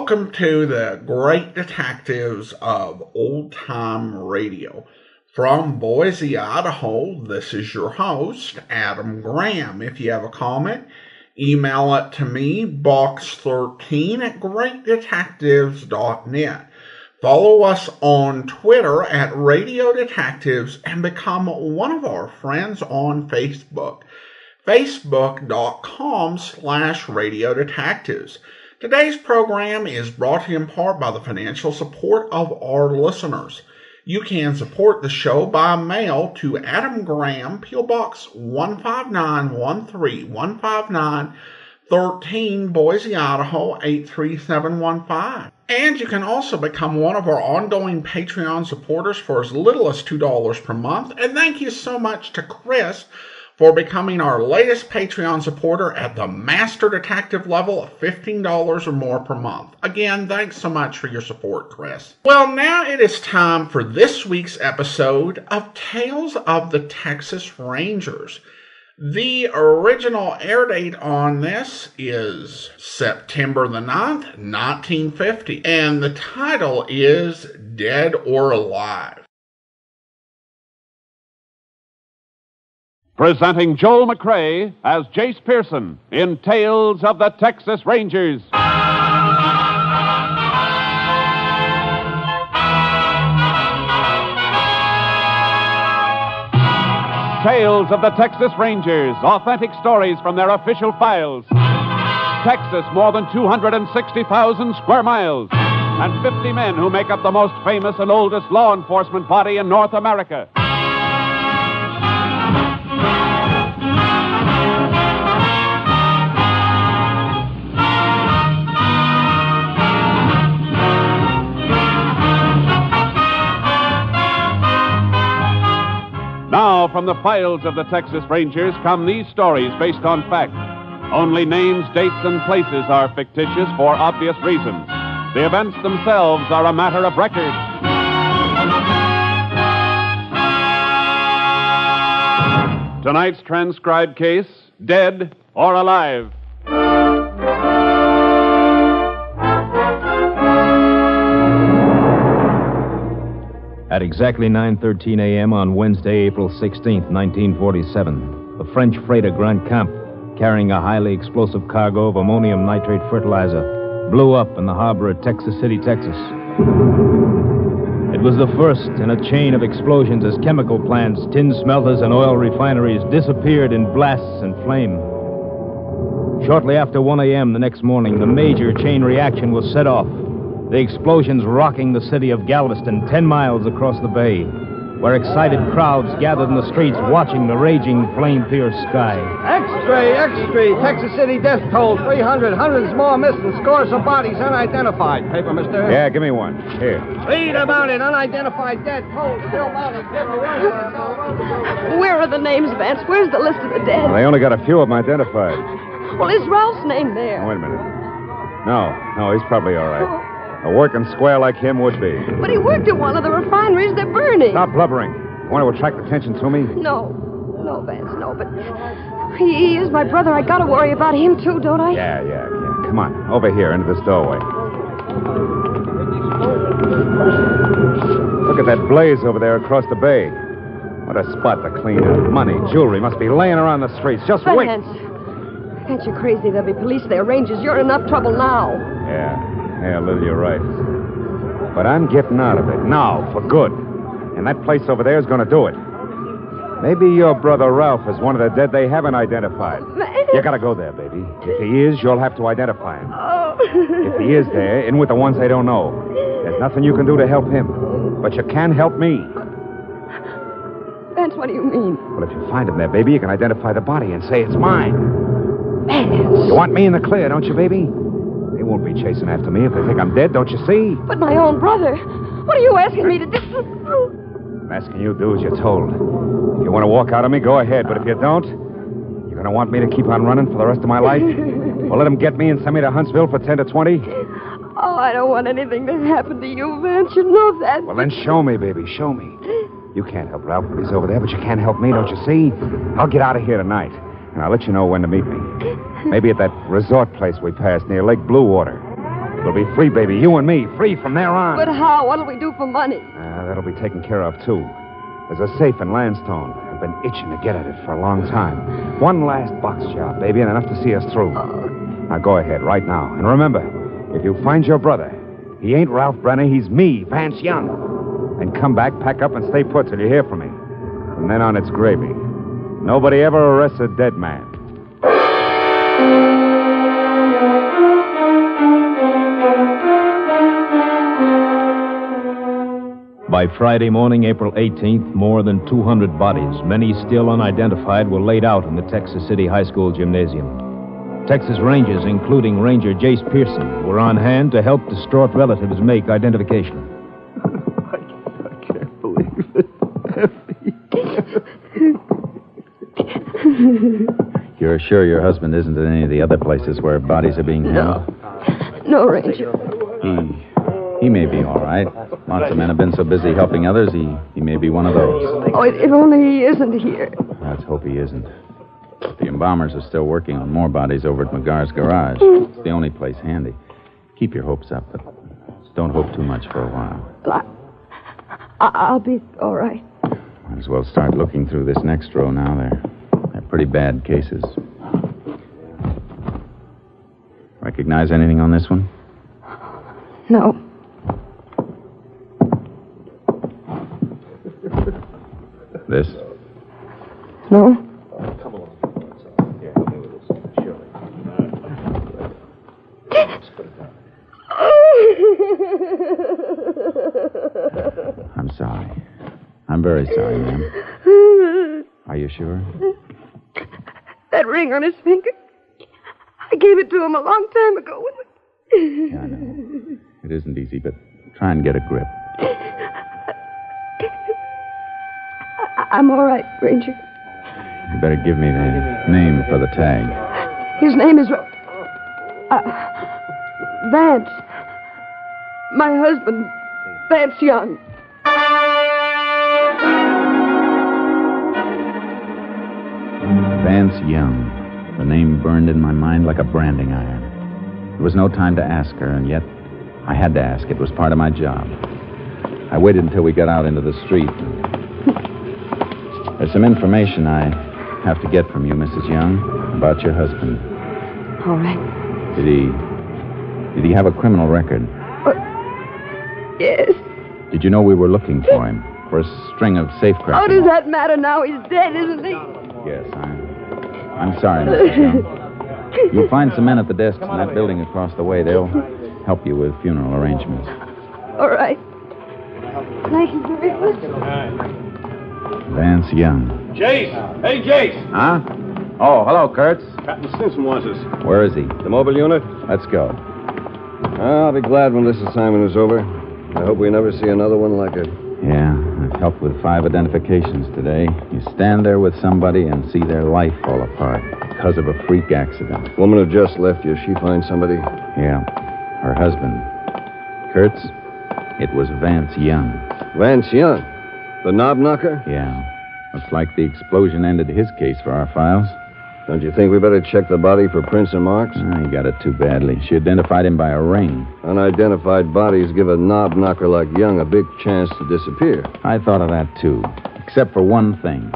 welcome to the great detectives of old time radio. From Boise, Idaho, this is your host, Adam Graham. If you have a comment, email it to me, box13 at greatdetectives.net. Follow us on Twitter at Radio Detectives and become one of our friends on Facebook. Facebook.com/Radio Detectives. Today's program is brought to you in part by the financial support of our listeners. You can support the show by mail to Adam Graham, P.O. Box 15913, 15913, Boise, Idaho 83715. And you can also become one of our ongoing Patreon supporters for as little as $2 per month. And thank you so much to Chris for becoming our latest Patreon supporter at the Master Detective level of $15 or more per month. Again, thanks so much for your support, Chris. Well, now it is time for this week's episode of Tales of the Texas Rangers. The original air date on this is September the 9th, 1950, and the title is Dead or Alive. Presenting Joel McCrea as Jace Pearson in Tales of the Texas Rangers. Tales of the Texas Rangers, authentic stories from their official files. Texas, more than 260,000 square miles, and 50 men who make up the most famous and oldest law enforcement body in North America. Now, from the files of the Texas Rangers come these stories based on fact. Only names, dates, and places are fictitious for obvious reasons. The events themselves are a matter of record. Tonight's transcribed case, Dead or Alive. At exactly 9:13 a.m. on Wednesday, April 16th, 1947, the French freighter Grand Camp, carrying a highly explosive cargo of ammonium nitrate fertilizer, blew up in the harbor at Texas City, Texas. It was the first in a chain of explosions as chemical plants, tin smelters, and oil refineries disappeared in blasts and flame. Shortly after 1 a.m. the next morning, the major chain reaction was set off. The explosions rocking the city of Galveston 10 miles across the bay, where excited crowds gathered in the streets watching the raging, flame-pierced sky. Extra! Texas City death toll 300, hundreds more missing, scores of bodies unidentified. Paper, mister? Yeah, give me one. Here. Read about it. Unidentified dead toll, still bodies. Where are the names, Vance? Where's the list of the dead? Well, they only got a few of them identified. Well, is Ralph's name there? Wait a minute. No, he's probably all right. A working square like him would be. But he worked at one of the refineries they're burning. Stop blubbering. You want to attract attention to me? No, Vance, no, but he is my brother. I gotta worry about him, too, don't I? Yeah. Come on, over here, into this doorway. Look at that blaze over there across the bay. What a spot to clean up. Money, jewelry must be laying around the streets. Just wait. Vance, can't you crazy? There'll be police there, Rangers. You're in enough trouble now. Yeah, Lil, you're right. But I'm getting out of it now, for good. And that place over there is going to do it. Maybe your brother Ralph is one of the dead they haven't identified. You gotta go there, baby. If he is, you'll have to identify him. Oh. If he is there, in with the ones they don't know. There's nothing you can do to help him. But you can help me. Vance, what do you mean? Well, if you find him there, baby, you can identify the body and say it's mine. Vance. You want me in the clear, don't you, baby? They won't be chasing after me if they think I'm dead, don't you see? But my own brother. What are you asking me to do? I'm asking you to do as you're told. If you want to walk out on me, go ahead. But if you don't, you're going to want me to keep on running for the rest of my life? Or let them get me and send me to Huntsville for 10 to 20? Oh, I don't want anything to happen to you, Vance. You know that. Well, then show me, baby. Show me. You can't help Ralph when he's over there, but you can help me, don't you see? I'll get out of here tonight, and I'll let you know when to meet me. Maybe at that resort place we passed near Lake Bluewater. We'll be free, baby. You and me. Free from there on. But how? What'll we do for money? That'll be taken care of, too. There's a safe in Landstone. I've been itching to get at it for a long time. One last box job, baby, and enough to see us through. Now, go ahead, right now. And remember, if you find your brother, he ain't Ralph Brenner, he's me, Vance Young. And come back, pack up, and stay put till you hear from me. From then on, it's gravy. Nobody ever arrests a dead man. By Friday morning, April 18th, more than 200 bodies, many still unidentified, were laid out in the Texas City High School gymnasium. Texas Rangers, including Ranger Jace Pearson, were on hand to help distraught relatives make identification. I can't believe it. You're sure your husband isn't in any of the other places where bodies are being held? No, Ranger. He may be all right. Lots of men have been so busy helping others, he may be one of those. Oh, if only he isn't here. Let's hope he isn't. The embalmers are still working on more bodies over at McGar's garage. It's the only place handy. Keep your hopes up, but don't hope too much for a while. Well, I'll be all right. Might as well start looking through this next row now. They're pretty bad cases. Recognize anything on this one? No. This? No. Come along. Here, help me with this. Surely. Let's put it down. I'm sorry. I'm very sorry, ma'am. Are you sure? That ring on his finger. I gave it to him a long time ago. Yeah, I know. It isn't easy, but try and get a grip. I'm all right, Ranger. You better give me the name for the tag. His name is Vance. My husband, Vance Young. Vance Young. The name burned in my mind like a branding iron. There was no time to ask her, and yet I had to ask. It was part of my job. I waited until we got out into the street. There's some information I have to get from you, Mrs. Young, about your husband. All right. Did he have a criminal record? Yes. Did you know we were looking for him? For a string of safecraft? How does that matter now? He's dead, isn't he? Yes, I'm sorry, Mrs. Young. You'll find some men at the desks in that building across the way. They'll help you with funeral arrangements. All right. Thank you very much. Vance Young. Jace! Hey, Jace! Huh? Oh, hello, Kurtz. Captain Stinson wants us. Where is he? The mobile unit? Let's go. I'll be glad when this assignment is over. I hope we never see another one like it. Yeah, I've helped with 5 identifications today. You stand there with somebody and see their life fall apart because of a freak accident. Woman who just left you, she find somebody? Yeah, her husband. Kurtz, it was Vance Young. Vance Young? The knob knocker? Yeah. Looks like the explosion ended his case for our files. Don't you think we better check the body for prints and marks? He got it too badly. She identified him by a ring. Unidentified bodies give a knob knocker like Young a big chance to disappear. I thought of that, too. Except for one thing.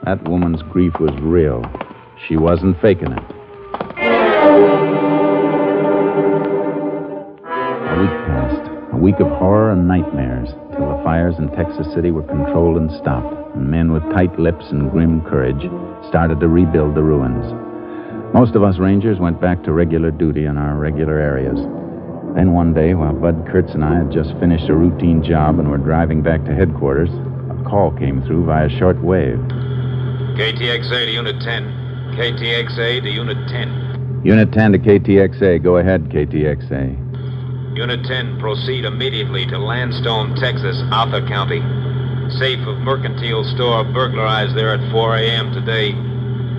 That woman's grief was real. She wasn't faking it. A week passed. A week of horror and nightmares, till the fires in Texas City were controlled and stopped, and men with tight lips and grim courage started to rebuild the ruins. Most of us Rangers went back to regular duty in our regular areas. Then one day, while Bud Kurtz and I had just finished a routine job and were driving back to headquarters, a call came through via shortwave. KTXA to Unit 10. KTXA to Unit 10. Unit 10 to KTXA. Go ahead, KTXA. Unit 10, proceed immediately to Landstone, Texas, Arthur County. Safe of mercantile store burglarized there at 4 a.m. today.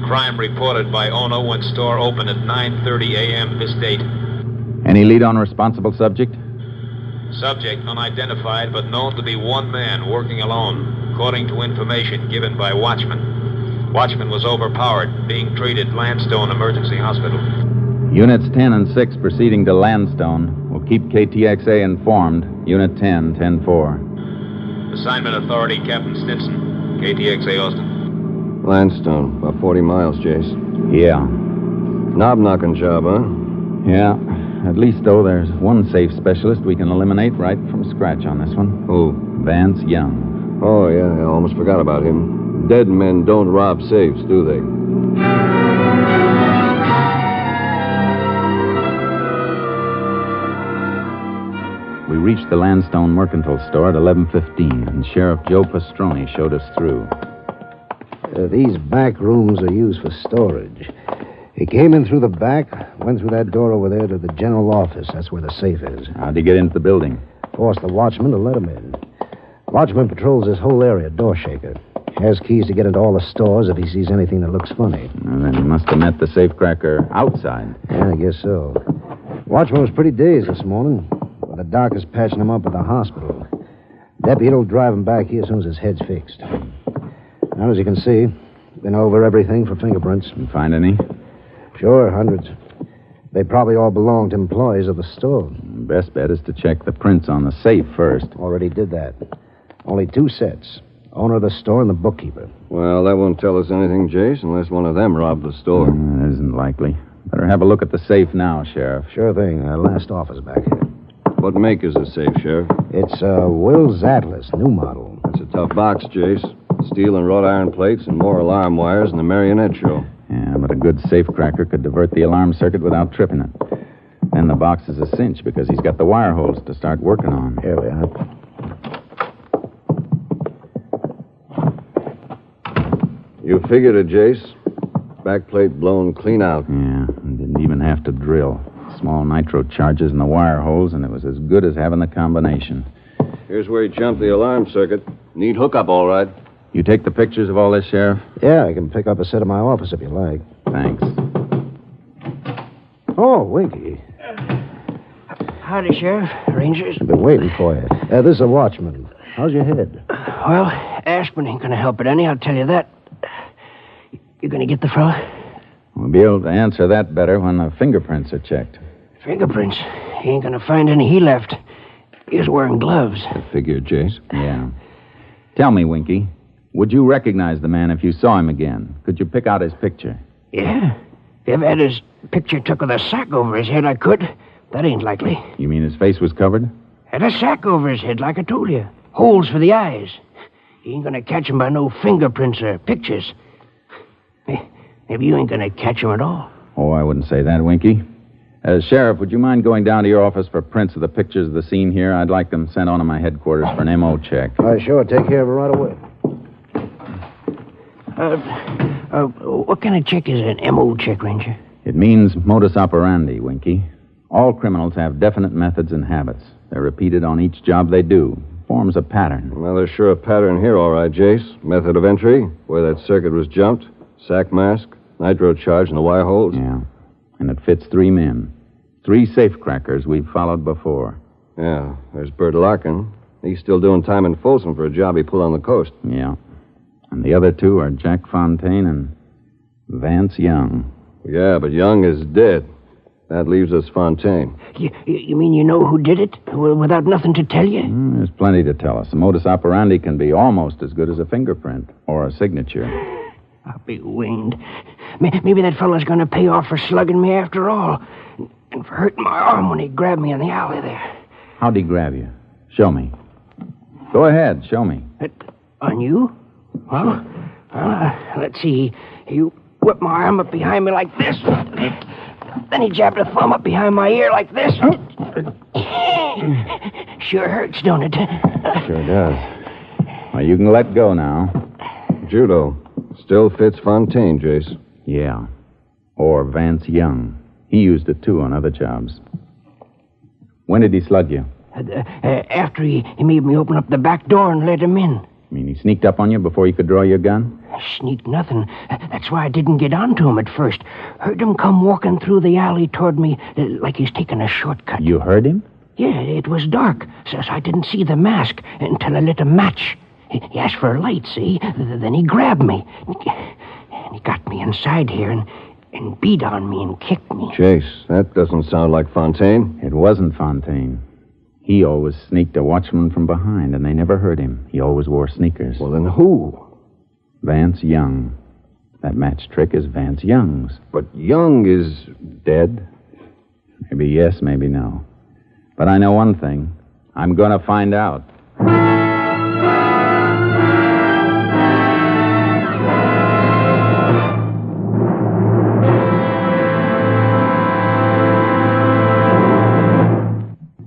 Crime reported by owner when store opened at 9:30 a.m. this date. Any lead on responsible subject? Subject unidentified, but known to be one man working alone, according to information given by watchman. Watchman was overpowered, being treated at Landstone Emergency Hospital. Units 10 and 6 proceeding to Landstone. We'll Keep KTXA informed. Unit 10, 10-4. Assignment authority, Captain Stinson. KTXA Austin. Landstone, about 40 miles, Jace. Yeah. Knob-knocking job, huh? Yeah. At least, though, there's one safe specialist we can eliminate right from scratch on this one. Who? Vance Young. Oh, yeah, I almost forgot about him. Dead men don't rob safes, do they? We reached the Landstone Mercantile Store at 11:15, and Sheriff Joe Pastroni showed us through. These back rooms are used for storage. He came in through the back, went through that door over there to the general office. That's where the safe is. How'd he get into the building? Forced the watchman to let him in. Watchman patrols this whole area, door shaker. Has keys to get into all the stores if he sees anything that looks funny. Well, then he must have met the safecracker outside. Yeah, I guess so. Watchman was pretty dazed this morning. But the doc is patching him up at the hospital. Deputy will drive him back here as soon as his head's fixed. Now, as you can see, been over everything for fingerprints. You find any? Sure, hundreds. They probably all belong to employees of the store. Best bet is to check the prints on the safe first. Already did that. Only 2 sets. Owner of the store and the bookkeeper. Well, that won't tell us anything, Jace, unless one of them robbed the store. It isn't likely. Better have a look at the safe now, Sheriff. Sure thing. Last office back here. What make is the safe, Sheriff? It's Will's Atlas, new model. That's a tough box, Jace. Steel and wrought iron plates and more alarm wires than the marionette show. Yeah, but a good safecracker could divert the alarm circuit without tripping it. Then the box is a cinch because he's got the wire holes to start working on. Here we are. You figured it, Jace. Backplate blown clean out. Yeah, and didn't even have to drill. Small nitro charges in the wire holes, and it was as good as having the combination. Here's where he jumped the alarm circuit. Neat hookup, all right. You take the pictures of all this, Sheriff? Yeah, I can pick up a set of my office if you like. Thanks. Oh, Winky. Howdy, Sheriff. Rangers. I've been waiting for you. This is a watchman. How's your head? Well, aspirin ain't gonna help it any, I'll tell you that. You gonna get the fella? We'll be able to answer that better when the fingerprints are checked. Fingerprints? He ain't gonna find any he left. He was wearing gloves. I figured, Jace. Yeah. Tell me, Winky, would you recognize the man if you saw him again? Could you pick out his picture? Yeah. If I'd had his picture took with a sack over his head, I could. That ain't likely. You mean his face was covered? Had a sack over his head, like I told you. Holes for the eyes. You ain't gonna catch him by no fingerprints or pictures. Maybe you ain't gonna catch him at all. Oh, I wouldn't say that, Winky. Sheriff, would you mind going down to your office for prints of the pictures of the scene here? I'd like them sent on to my headquarters for an MO check. Sure. Take care of it right away. What kind of check is an MO check, Ranger? It means modus operandi, Winky. All criminals have definite methods and habits. They're repeated on each job they do. Forms a pattern. Well, there's sure a pattern here, all right, Jace. Method of entry, where that circuit was jumped, sack mask, nitro charge, and the wire holes. Yeah. And it fits 3 men. 3 safecrackers we've followed before. Yeah. There's Bert Larkin. He's still doing time in Folsom for a job he pulled on the coast. Yeah. And the other 2 are Jack Fontaine and Vance Young. Yeah, but Young is dead. That leaves us Fontaine. You mean you know who did it? Without nothing to tell you? There's plenty to tell us. The modus operandi can be almost as good as a fingerprint or a signature. I'll be winged. Maybe that fella's going to pay off for slugging me after all. And for hurting my arm when he grabbed me in the alley there. How'd he grab you? Show me. Go ahead, show me. On you? Well, let's see. He whipped my arm up behind me like this. Then he jabbed a thumb up behind my ear like this. Sure hurts, don't it? Sure does. Well, you can let go now. Judo. Still fits Fontaine, Jace. Yeah. Or Vance Young. He used it, too, on other jobs. When did he slug you? After he made me open up the back door and let him in. You mean he sneaked up on you before you could draw your gun? Sneaked nothing. That's why I didn't get onto him at first. Heard him come walking through the alley toward me like he's taking a shortcut. You heard him? Yeah, it was dark, so I didn't see the mask until I lit a match. He asked for a light, see? Then he grabbed me. And he got me inside here, and and beat on me and kicked me. Chase, that doesn't sound like Fontaine. It wasn't Fontaine. He always sneaked a watchman from behind, and they never heard him. He always wore sneakers. Well, then who? Vance Young. That match trick is Vance Young's. But Young is dead. Maybe yes, maybe no. But I know one thing. I'm going to find out.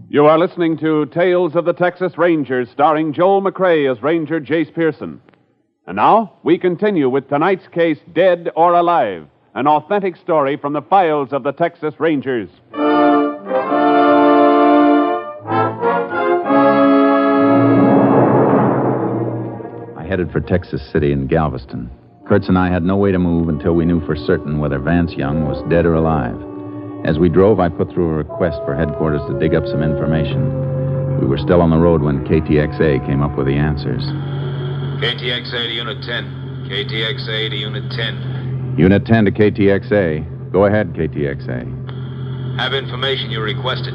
You are listening to Tales of the Texas Rangers, starring Joel McRae as Ranger Jace Pearson. And now, we continue with tonight's case, Dead or Alive, an authentic story from the files of the Texas Rangers. I headed for Texas City and Galveston. Kurtz and I had no way to move until we knew for certain whether Vance Young was dead or alive. As we drove, I put through a request for headquarters to dig up some information. We were still on the road when KTXA came up with the answers. KTXA to Unit 10. KTXA to Unit 10. Unit 10 to KTXA. Go ahead, KTXA. Have information you requested.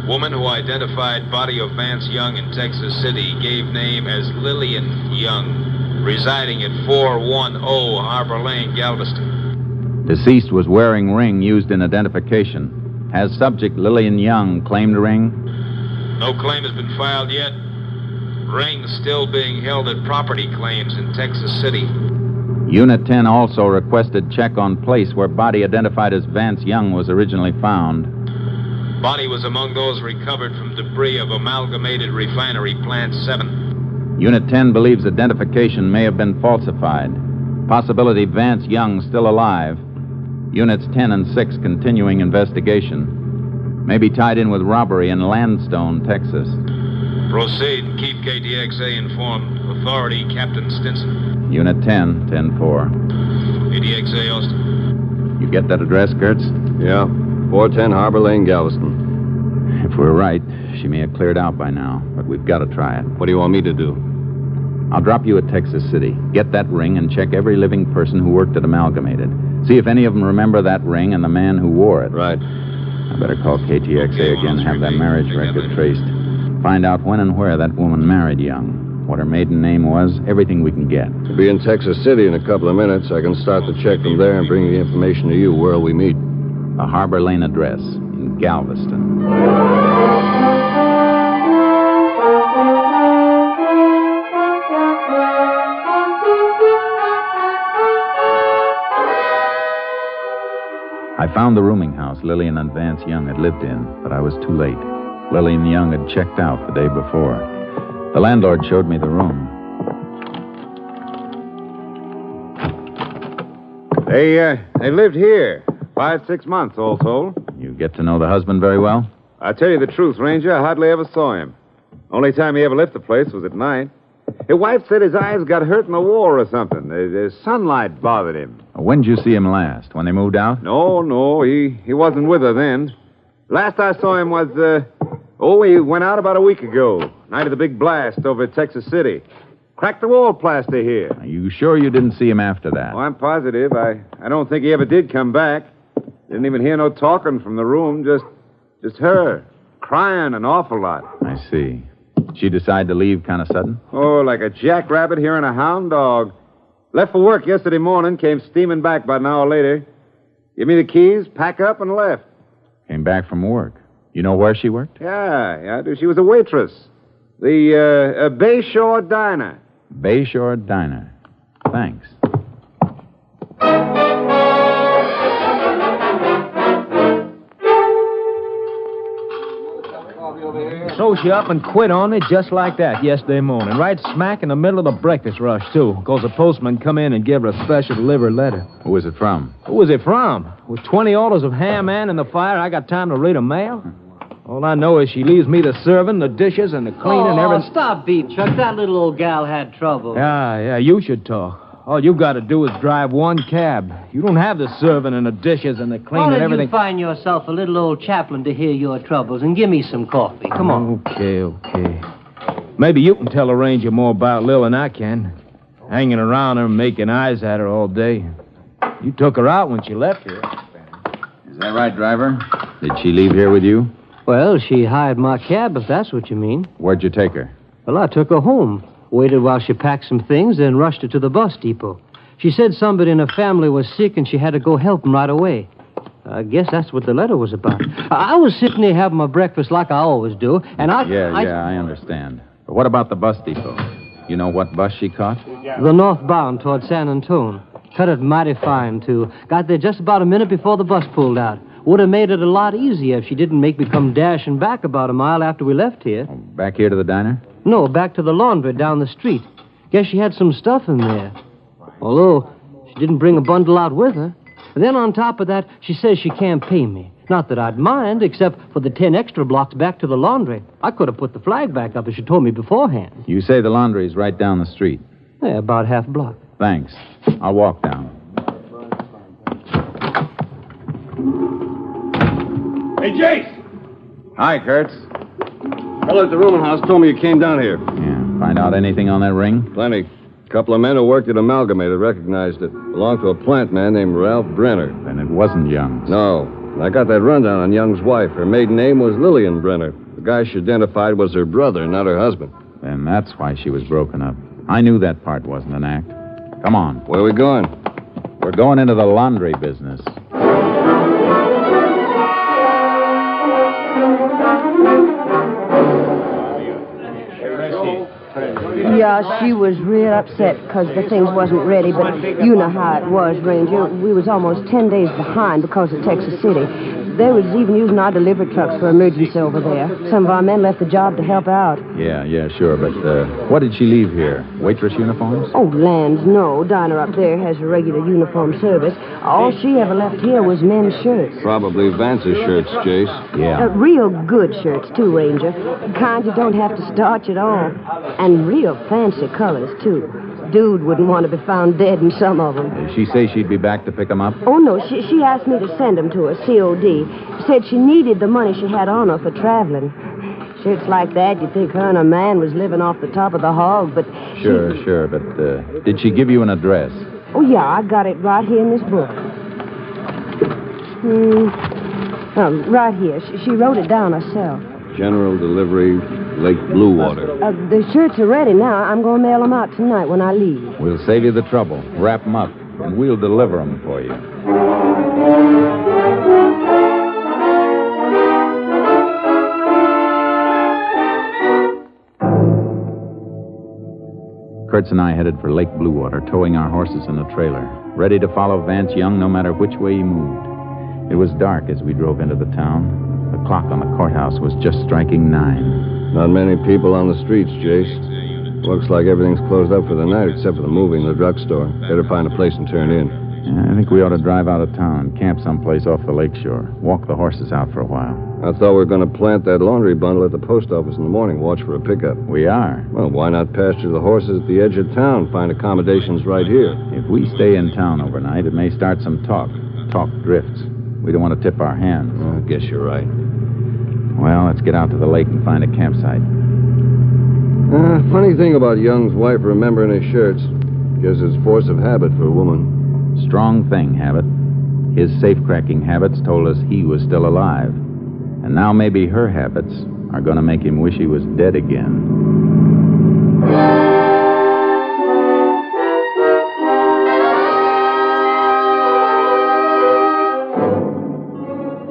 Woman who identified body of Vance Young in Texas City gave name as Lillian Young, residing at 410 Harbor Lane, Galveston. Deceased was wearing ring used in identification. Has subject Lillian Young claimed ring? No claim has been filed yet. Ring still being held at property claims in Texas City. Unit 10 also requested check on place where body identified as Vance Young was originally found. Body was among those recovered from debris of Amalgamated Refinery Plant 7. Unit 10 believes identification may have been falsified. Possibility Vance Young still alive. Units 10 and 6 continuing investigation. May be tied in with robbery in Landstone, Texas. Proceed and keep KTXA informed. Authority, Captain Stinson. Unit 10, 10-4. KTXA, Austin. You get that address, Kurtz? Yeah, 410 Harbor Lane, Galveston. If we're right, she may have cleared out by now, but we've got to try it. What do you want me to do? I'll drop you at Texas City. Get that ring and check every living person who worked at Amalgamated. See if any of them remember that ring and the man who wore it. Right. I better call KTXA again and have that marriage record traced. Find out when and where that woman married Young. What her maiden name was, everything we can get. We'll be in Texas City in a couple of minutes. I can start the check from there and bring the information to you. Where'll we meet? A Harbor Lane address in Galveston. I found the rooming house Lillian and Vance Young had lived in, but I was too late. Lillian Young had checked out the day before. The landlord showed me the room. They lived here 5-6 months, all told. You get to know the husband very well? I tell you the truth, Ranger, I hardly ever saw him. Only time he ever left the place was at night. His wife said his eyes got hurt in the war or something. The sunlight bothered him. When did you see him last? When they moved out? No, he wasn't with her then. Last I saw him was, he went out about a week ago. Night of the big blast over at Texas City. Cracked the wall plaster here. Are you sure you didn't see him after that? Oh, I'm positive. I don't think he ever did come back. Didn't even hear no talking from the room. Just her. Crying an awful lot. I see. She decided to leave kind of sudden? Oh, like a jackrabbit hearing a hound dog. Left for work yesterday morning, came steaming back about an hour later. Give me the keys, pack up, and left. Came back from work. You know where she worked? Yeah, I do. She was a waitress. The Bayshore Diner. Bayshore Diner. Thanks. So she up and quit on me just like that yesterday morning, right smack in the middle of the breakfast rush, too, because the postman come in and gave her a special delivered letter. Who was it from? Who was it from? With 20 orders of ham and in the fire, I got time to read a mail? All I know is she leaves me the serving, the dishes, and the cleaning and everything. Oh, stop beating, Chuck. That little old gal had trouble. Yeah, you should talk. All you've got to do is drive one cab. You don't have the serving and the dishes and the cleaning and everything. Why don't you find yourself a little old chaplain to hear your troubles and give me some coffee? Come on. Okay. Maybe you can tell a ranger more about Lil than I can. Hanging around her, making eyes at her all day. You took her out when she left here. Is that right, driver? Did she leave here with you? Well, she hired my cab, if that's what you mean. Where'd you take her? Well, I took her home, waited while she packed some things, then rushed her to the bus depot. She said somebody in her family was sick and she had to go help them right away. I guess that's what the letter was about. I was sitting there having my breakfast like I always do, and I understand. But what about the bus depot? You know what bus she caught? The northbound toward San Antone. Cut it mighty fine, too. Got there just about a minute before the bus pulled out. Would have made it a lot easier if she didn't make me come dashing back about a mile after we left here. Back here to the diner? No, back to the laundry down the street. Guess she had some stuff in there. Although, she didn't bring a bundle out with her. And then on top of that, she says she can't pay me. Not that I'd mind, except for the 10 extra blocks back to the laundry. I could have put the flag back up if she told me beforehand. You say the laundry's right down the street? Yeah, about half a block. Thanks. I'll walk down. Hey, Jace! Hi, Kurtz. Fellow at the rooming house told me you came down here. Yeah. Find out anything on that ring? Plenty. A couple of men who worked at Amalgamated recognized it. Belonged to a plant man named Ralph Brenner. Then it wasn't Young's. No. I got that rundown on Young's wife. Her maiden name was Lillian Brenner. The guy she identified was her brother, not her husband. Then that's why she was broken up. I knew that part wasn't an act. Come on. Where are we going? We're going into the laundry business. Yeah, she was real upset because the things wasn't ready, but you know how it was, Ranger. We was almost 10 days behind because of Texas City. They was even using our delivery trucks for emergency over there. Some of our men left the job to help out. Yeah, sure, but what did she leave here? Waitress uniforms? Oh, lands, no. Diner up there has a regular uniform service. All she ever left here was men's shirts. Probably Vance's shirts, Jace. Yeah. Real good shirts, too, Ranger. Kind you don't have to starch at all. And real fancy colors, too. Dude wouldn't want to be found dead in some of them. Did she say she'd be back to pick them up? Oh, no. She asked me to send them to her, COD. Said she needed the money she had on her for traveling. Shirts like that, you'd think her and her man was living off the top of the hog, but... Sure, but did she give you an address? Oh, yeah, I got it right here in this book. Right here. She wrote it down herself. General delivery, Lake Bluewater. The shirts are ready now. I'm going to mail them out tonight when I leave. We'll save you the trouble. Wrap them up, and we'll deliver them for you. Kurtz and I headed for Lake Bluewater, towing our horses in a trailer, ready to follow Vance Young no matter which way he moved. It was dark as we drove into the town. The clock on the courthouse was just striking 9. Not many people on the streets, Jace. Looks like everything's closed up for the night except for the movie and the drugstore. Better find a place and turn in. Yeah, I think we ought to drive out of town and camp someplace off the lakeshore. Walk the horses out for a while. I thought we were going to plant that laundry bundle at the post office in the morning. Watch for a pickup. We are. Well, why not pasture the horses at the edge of town? Find accommodations right here. If we stay in town overnight, it may start some talk. Talk drifts. We don't want to tip our hands. I guess you're right. Well, let's get out to the lake and find a campsite. Funny thing about Young's wife remembering his shirts. Guess it's force of habit for a woman. Strong thing, Habit. His safe-cracking habits told us he was still alive. And now maybe her habits are going to make him wish he was dead again.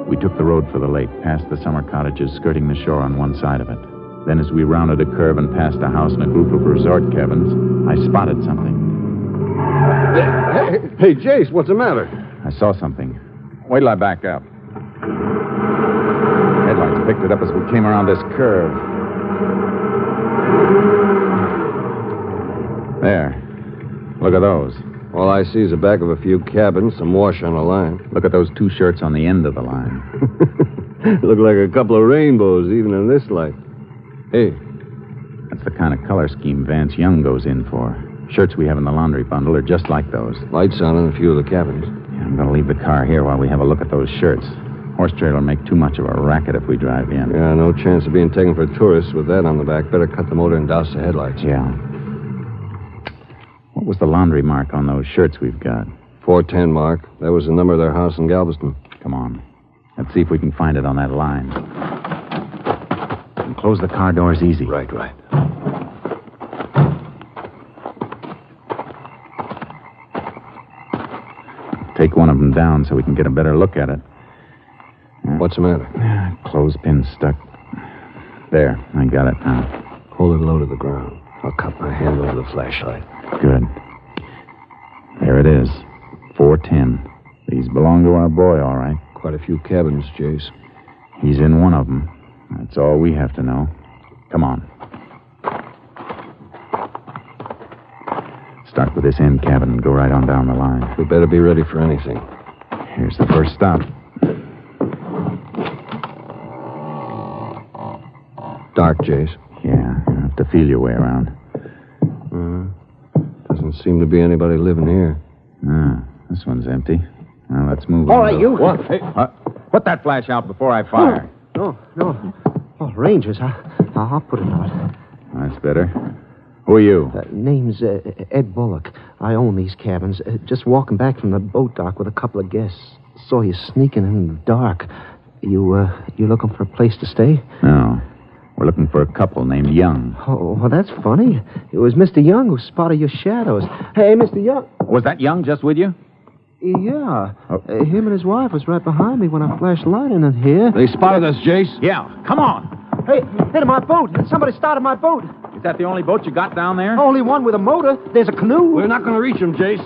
We took the road for the lake, past the summer cottages skirting the shore on one side of it. Then as we rounded a curve and passed a house and a group of resort cabins, I spotted something. Hey, Jace, what's the matter? I saw something. Wait till I back up. Headlights picked it up as we came around this curve. There. Look at those. All I see is the back of a few cabins, some wash on a line. Look at those 2 shirts on the end of the line. Look like a couple of rainbows, even in this light. Hey. That's the kind of color scheme Vance Young goes in for. Shirts we have in the laundry bundle are just like those. Lights on in a few of the cabins. Yeah, I'm going to leave the car here while we have a look at those shirts. Horse trailer will make too much of a racket if we drive in. Yeah, no chance of being taken for tourists with that on the back. Better cut the motor and douse the headlights. Yeah. What was the laundry mark on those shirts we've got? 410 mark. That was the number of their house in Galveston. Come on. Let's see if we can find it on that line. And close the car doors easy. Right. Take one of them down so we can get a better look at it. What's the matter? Clothespin stuck. There, I got it now. Hold it low to the ground. I'll cup my hand over the flashlight. Good. There it is. 410. These belong to our boy, all right. Quite a few cabins, Jace. He's in one of them. That's all we have to know. Come on. Start with this end cabin and go right on down the line. We better be ready for anything. Here's the first stop. Dark, Jace. Yeah, you have to feel your way around. Doesn't seem to be anybody living here. This one's empty. Now let's move All on. right, you. What? Hey, put that flash out before I fire. No. Oh, Rangers. I'll put it out. That's better. Who are you? Name's Ed Bullock. I own these cabins. Just walking back from the boat dock with a couple of guests. Saw you sneaking in the dark. You looking for a place to stay? No. We're looking for a couple named Young. Oh, well, that's funny. It was Mr. Young who spotted your shadows. Hey, Mr. Young. Was that Young just with you? Yeah. Him and his wife was right behind me when I flashed light in here. They spotted us, Jace. Yeah. Come on. Hey, my boat. Somebody started my boat. Is that the only boat you got down there? Only one with a motor. There's a canoe. We're not going to reach them, Jace.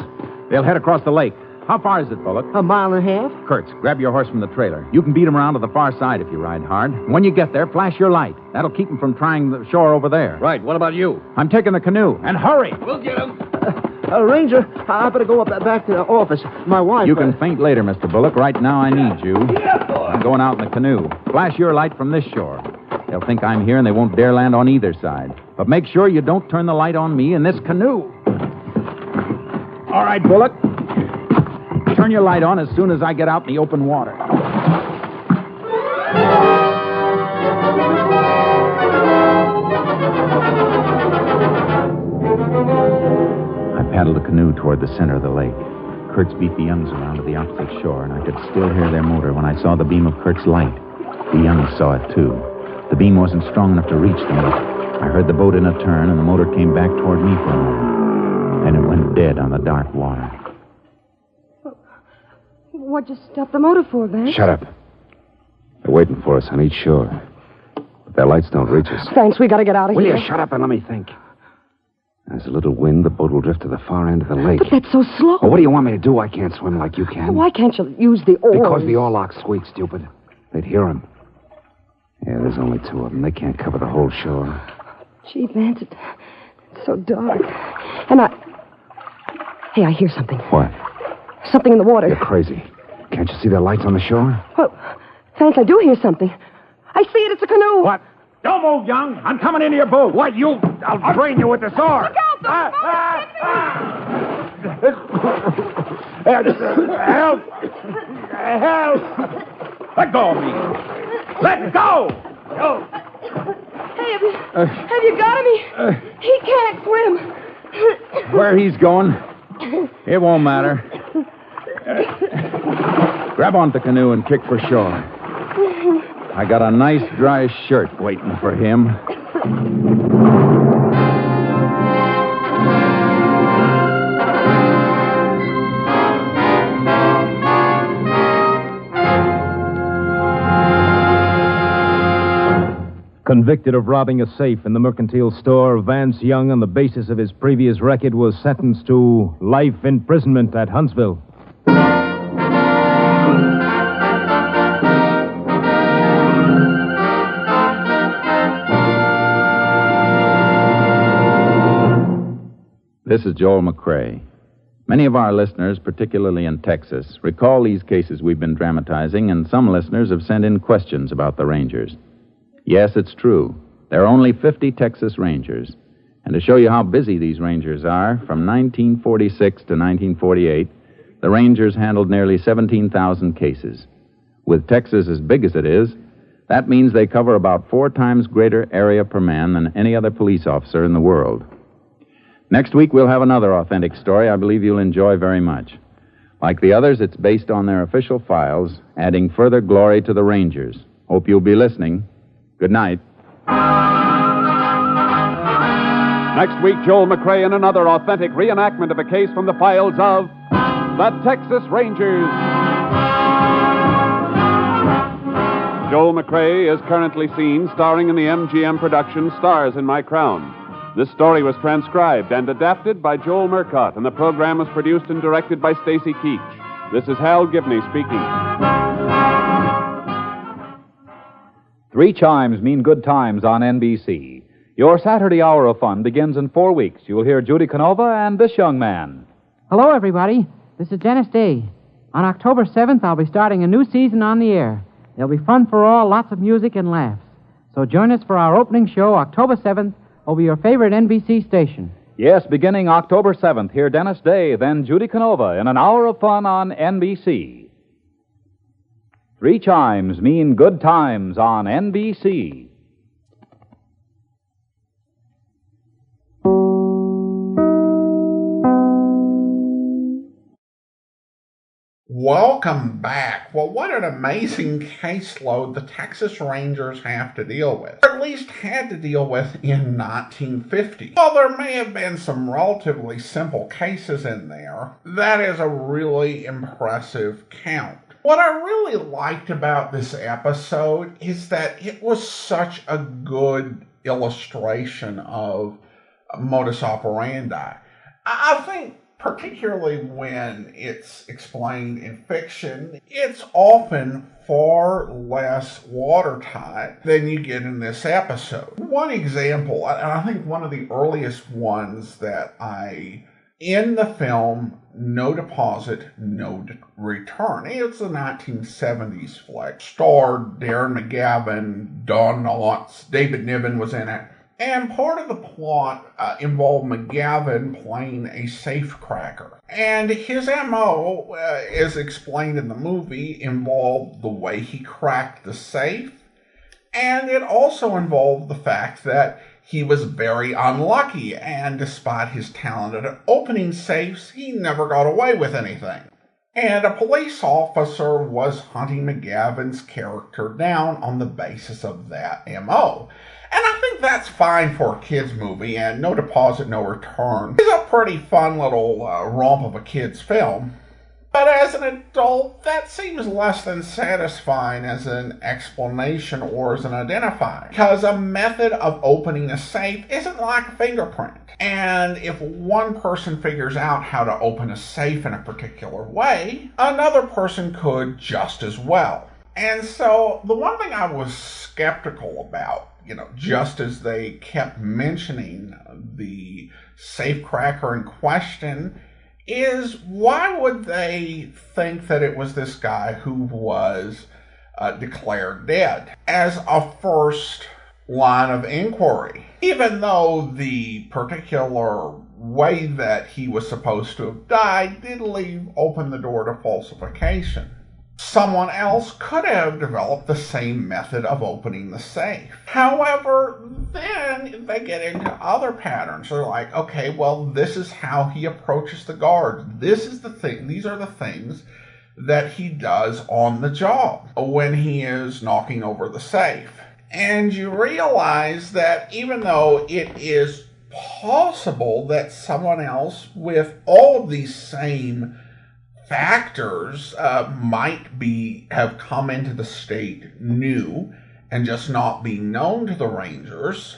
They'll head across the lake. How far is it, Bullock? A mile and a half. Kurtz, grab your horse from the trailer. You can beat him around to the far side if you ride hard. When you get there, flash your light. That'll keep him from trying the shore over there. Right. What about you? I'm taking the canoe. And hurry! We'll get him. Ranger, I better go back to the office. My wife... You can faint later, Mr. Bullock. Right now, I need you. I'm going out in the canoe. Flash your light from this shore. They'll think I'm here and they won't dare land on either side. But make sure you don't turn the light on me in this canoe. All right, Bullock. Turn your light on as soon as I get out in the open water. I paddled the canoe toward the center of the lake. Kurtz beat the Youngs around to the opposite shore, and I could still hear their motor when I saw the beam of Kurt's light. The Youngs saw it, too. The beam wasn't strong enough to reach them, but I heard the boat in a turn, and the motor came back toward me for a moment. Then it went dead on the dark water. What'd you stop the motor for, Vance? Shut up. They're waiting for us on each shore. But their lights don't reach us. Thanks, we gotta get out of Will here. you shut up and let me think? There's a little wind. The boat will drift to the far end of the lake. But that's so slow. Well, what do you want me to do? I can't swim like you can. Why can't you use the oars? Because the oarlock's weak, stupid. They'd hear him. Yeah, there's only two of them. They can't cover the whole shore. Gee, Vance, it's so dark. And Hey, I hear something. What? Something in the water. You're crazy. Can't you see their lights on the shore? Oh, Vance, I do hear something. I see it. It's a canoe. What? Don't move, Young. I'm coming into your boat. What, you? I'll brain you with this oar. Look out! Help! Help! Let go of me. Let go! Hey, have you got him? He can't swim. Where he's going, it won't matter. Grab onto the canoe and kick for shore. I got a nice dry shirt waiting for him. Convicted of robbing a safe in the mercantile store, Vance Young, on the basis of his previous record, was sentenced to life imprisonment at Huntsville. This is Joel McCrae. Many of our listeners, particularly in Texas, recall these cases we've been dramatizing, and some listeners have sent in questions about the Rangers. Yes, it's true. There are only 50 Texas Rangers. And to show you how busy these Rangers are, from 1946 to 1948, the Rangers handled nearly 17,000 cases. With Texas as big as it is, that means they cover about 4 times greater area per man than any other police officer in the world. Next week, we'll have another authentic story I believe you'll enjoy very much. Like the others, it's based on their official files, adding further glory to the Rangers. Hope you'll be listening. Good night. Next week, Joel McRae in another authentic reenactment of a case from the files of the Texas Rangers. Joel McRae is currently seen starring in the MGM production Stars in My Crown. This story was transcribed and adapted by Joel Murcott, and the program was produced and directed by Stacy Keach. This is Hal Gibney speaking. 3 chimes mean good times on NBC. Your Saturday hour of fun begins in 4 weeks. You'll hear Judy Canova and this young man. Hello, everybody. This is Dennis Day. On October 7th, I'll be starting a new season on the air. There'll be fun for all, lots of music and laughs. So join us for our opening show, October 7th, over your favorite NBC station. Yes, beginning October 7th, hear Dennis Day, then Judy Canova in an hour of fun on NBC. 3 chimes mean good times on NBC. Welcome back. Well, what an amazing caseload the Texas Rangers have to deal with, or at least had to deal with in 1950. While there may have been some relatively simple cases in there, that is a really impressive count. What I really liked about this episode is that it was such a good illustration of modus operandi. I think particularly when it's explained in fiction, it's often far less watertight than you get in this episode. One example, and I think one of the earliest ones in the film No Deposit, No Return. It's a 1970s flick. Starred Darren McGavin, Don Knotts, David Niven was in it. And part of the plot involved McGavin playing a safecracker. And his M.O., as explained in the movie, involved the way he cracked the safe. And it also involved the fact that he was very unlucky, and despite his talent at opening safes, he never got away with anything. And a police officer was hunting McGavin's character down on the basis of that M.O. And I think that's fine for a kid's movie, and No Deposit, No Return is a pretty fun little romp of a kid's film. But as an adult, that seems less than satisfying as an explanation or as an identifier. Because a method of opening a safe isn't like a fingerprint. And if one person figures out how to open a safe in a particular way, another person could just as well. And so the one thing I was skeptical about, just as they kept mentioning the safecracker in question, is why would they think that it was this guy who was declared dead as a first line of inquiry, even though the particular way that he was supposed to have died did leave open the door to falsification? Someone else could have developed the same method of opening the safe. However, then they get into other patterns. They're like, okay, well, this is how he approaches the guards. These are the things that he does on the job when he is knocking over the safe. And you realize that even though it is possible that someone else with all of these same factors might have come into the state new and just not be known to the Rangers,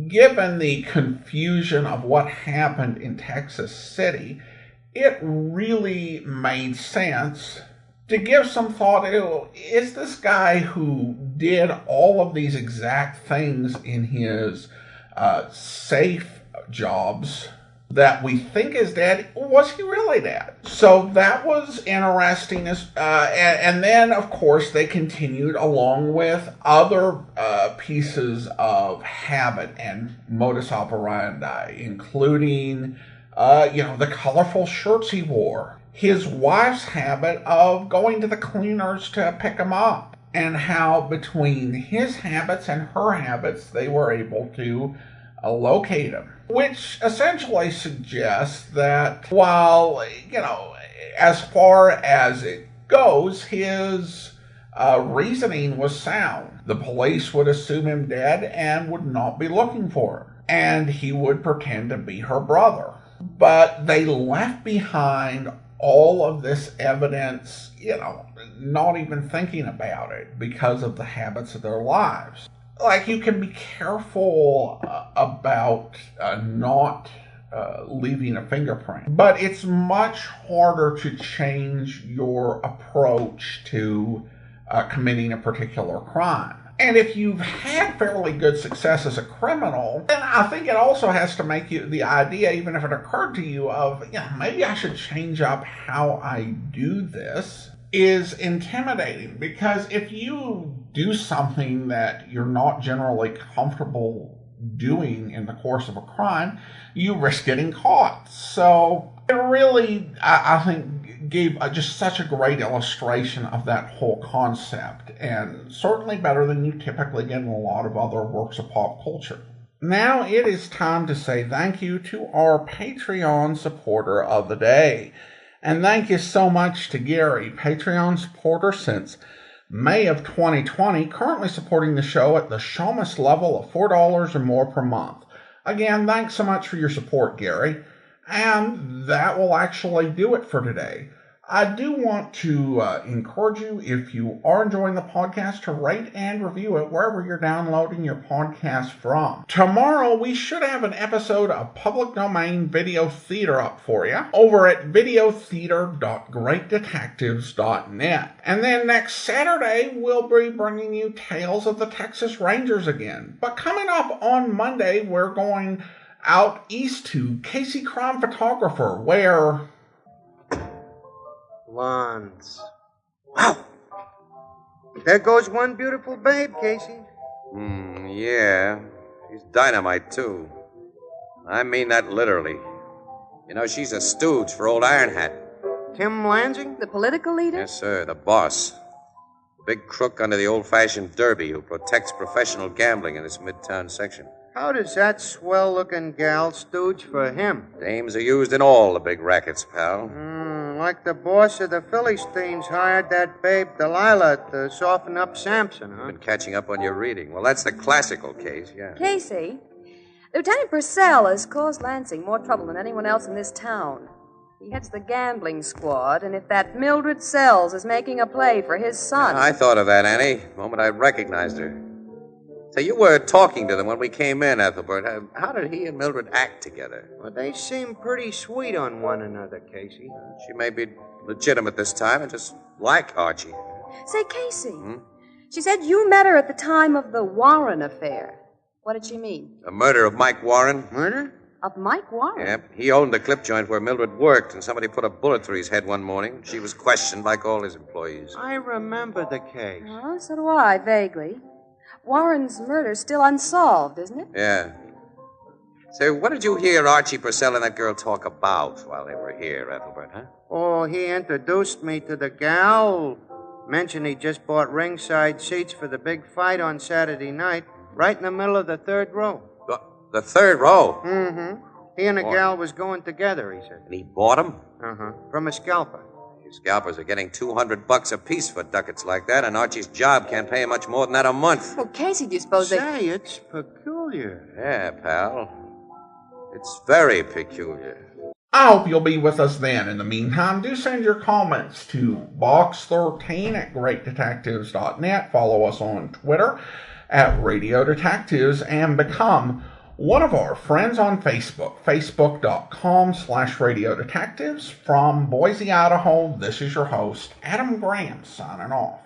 given the confusion of what happened in Texas City, it really made sense to give some thought to, is this guy who did all of these exact things in his safe jobs that we think is dead, was he really dead? So that was interesting. And then, of course, they continued along with other pieces of habit and modus operandi, including, the colorful shirts he wore, his wife's habit of going to the cleaners to pick him up, and how between his habits and her habits, they were able to locate him. Which essentially suggests that while, as far as it goes, his reasoning was sound. The police would assume him dead and would not be looking for him. And he would pretend to be her brother. But they left behind all of this evidence, not even thinking about it because of the habits of their lives. Like, you can be careful about not leaving a fingerprint, but it's much harder to change your approach to committing a particular crime. And if you've had fairly good success as a criminal, then I think it also has to make you the idea, even if it occurred to you, of, maybe I should change up how I do this, is intimidating. Because if you do something that you're not generally comfortable doing in the course of a crime, you risk getting caught. So it really, I think, gave just such a great illustration of that whole concept, and certainly better than you typically get in a lot of other works of pop culture. Now it is time to say thank you to our Patreon supporter of the day. And thank you so much to Gary, Patreon supporter since May of 2020, currently supporting the show at the Showmas level of $4 or more per month. Again, thanks so much for your support, Gary. And that will actually do it for today. I do want to encourage you, if you are enjoying the podcast, to rate and review it wherever you're downloading your podcast from. Tomorrow, we should have an episode of Public Domain Video Theater up for you over at videotheater.greatdetectives.net. And then next Saturday, we'll be bringing you Tales of the Texas Rangers again. But coming up on Monday, we're going out east to Casey Crime Photographer, where... Lawns. Wow! There goes one beautiful babe, Casey. Yeah. She's dynamite, too. I mean that literally. She's a stooge for old Iron Hat. Tim Lansing? The political leader? Yes, sir, the boss. Big crook under the old-fashioned derby who protects professional gambling in this midtown section. How does that swell-looking gal stooge for him? Dames are used in all the big rackets, pal. Like the boss of the Philistines hired that babe Delilah to soften up Samson, huh? Been catching up on your reading. Well, that's the classical case, yeah. Casey, Lieutenant Purcell has caused Lansing more trouble than anyone else in this town. He heads the gambling squad, and if that Mildred Sells is making a play for his son... I thought of that, Annie, the moment I recognized her. So you were talking to them when we came in, Ethelbert. How did he and Mildred act together? Well, they seem pretty sweet on one another, Casey. She may be legitimate this time and just like Archie. Say, Casey, she said you met her at the time of the Warren affair. What did she mean? The murder of Mike Warren. Murder? Of Mike Warren? Yep. He owned the clip joint where Mildred worked, and somebody put a bullet through his head one morning. She was questioned like all his employees. I remember the case. Oh, so do I, vaguely. Warren's murder's still unsolved, isn't it? Yeah. Say, what did you hear Archie Purcell and that girl talk about while they were here, Ethelbert, huh? Oh, he introduced me to the gal. Mentioned he just bought ringside seats for the big fight on Saturday night, right in the middle of the third row. The third row? Mm-hmm. He and the gal was going together, he said. And he bought them? Uh-huh. From a scalper. Scalpers are getting $200 apiece for ducats like that, and Archie's job can't pay him much more than that a month. Well, Casey, do you suppose Say, it's peculiar. Yeah, pal. It's very peculiar. I hope you'll be with us then. In the meantime, do send your comments to box13@greatdetectives.net. Follow us on Twitter @Radio Detectives and become one of our friends on Facebook, facebook.com/Radio Detectives. From Boise, Idaho, this is your host, Adam Graham, signing off.